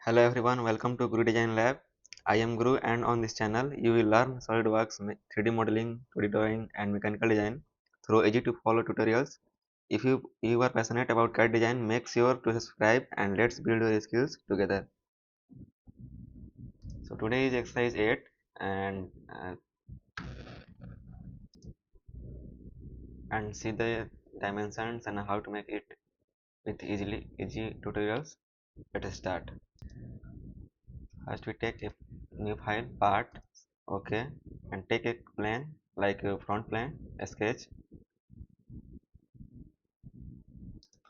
Hello everyone, welcome to Guru Design Lab. I am Guru and on this channel you will learn Solidworks, 3D modeling, 2D drawing and mechanical design through easy to follow tutorials. If you are passionate about CAD design, make sure to subscribe and let's build your skills together. So today is exercise 8 and see the dimensions and how to make it with easy tutorials. Let us start. First we take a new file part, okay, and take a plane like a front plane, a sketch.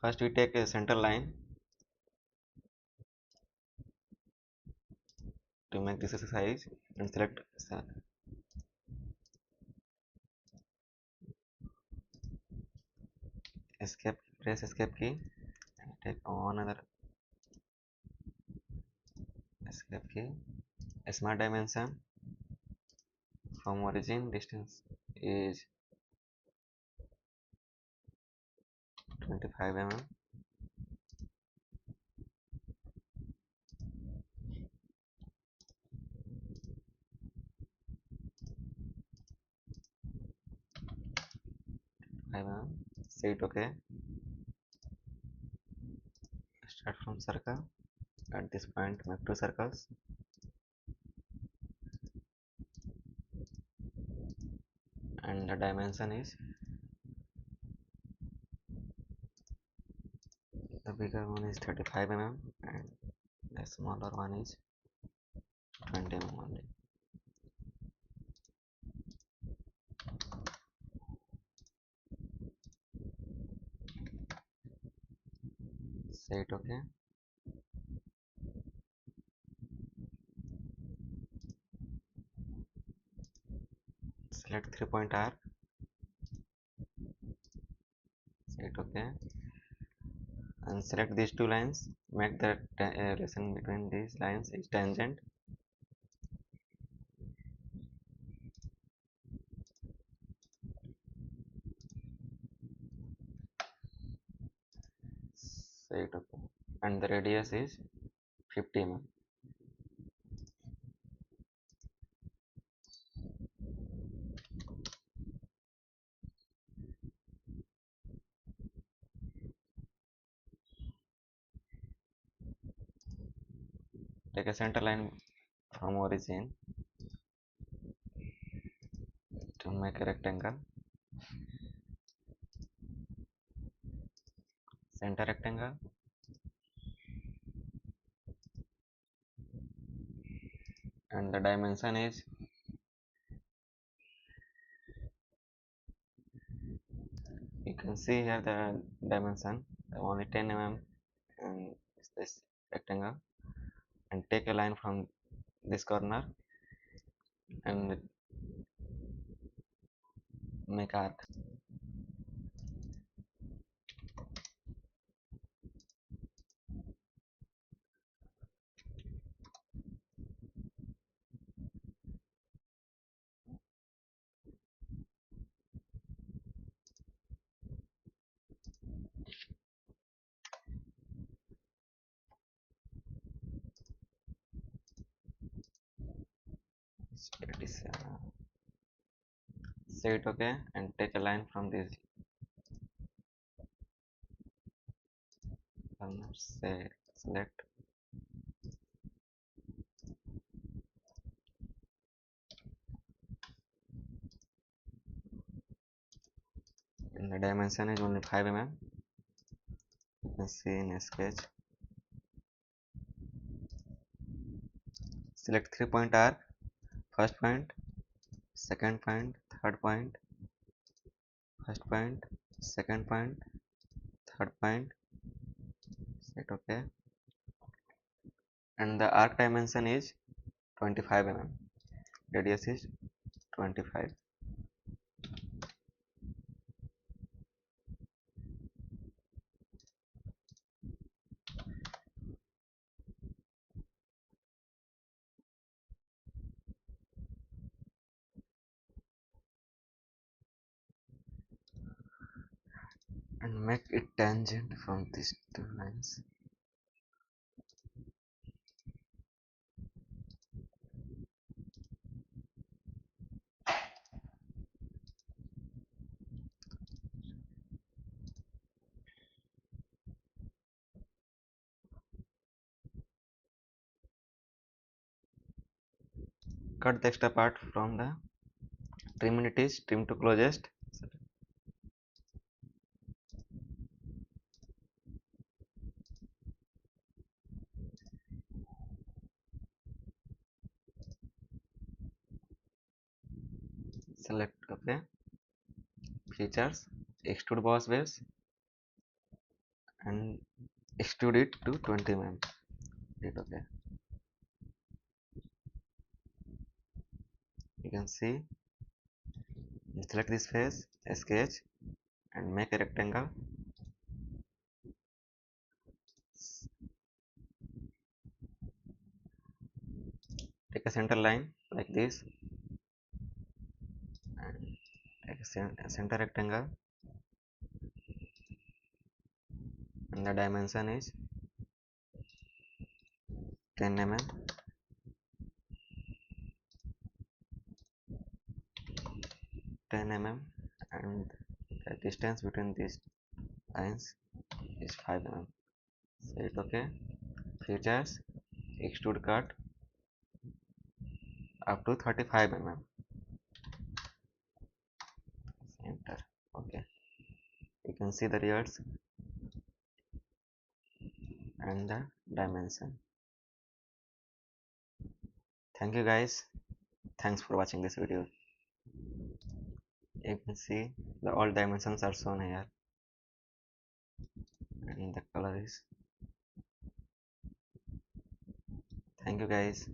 First we take a center line to make this exercise and select escape, press escape key and take another escape key. A smart dimension from origin distance is 25 mm. Say it okay. Start from circle. At this point make two circles and the dimension is the bigger one is 35 mm and the smaller one is 20 mm only. Say it okay. Select 3-point arc. Say it okay. And select these two lines. Make the relation between these lines is tangent. Say it okay. And the radius is 50 mm. Take a center line from origin to make a rectangle. Center rectangle. And the dimension is you can see here the dimension only 10 mm and this rectangle, and take a line from this corner and make arc. It is say it okay and take a line from this corner. Say select and the dimension is only 5 mm. You can see in a sketch. Select 3-point arc. First point, second point, third point, first point, second point, third point. Set okay. And the arc dimension is 25 mm. Radius is 25. And make it tangent from these two lines. cut the extra part from the trim. It is trim to closest. Select OK. Features, extrude boss waves and extrude it to 20 mm. Hit OK. You can see, select this face, sketch and make a rectangle. Take a center line like this and take a center rectangle, and the dimension is 10 mm. 10 mm, and the distance between these lines is 5 mm. Say it OK. Features, extrude cut up to 35 mm. Enter OK. You can see the results and the dimension. Thank you guys. Thanks for watching this video. You can see the all dimensions are shown here and the color is. Thank you guys.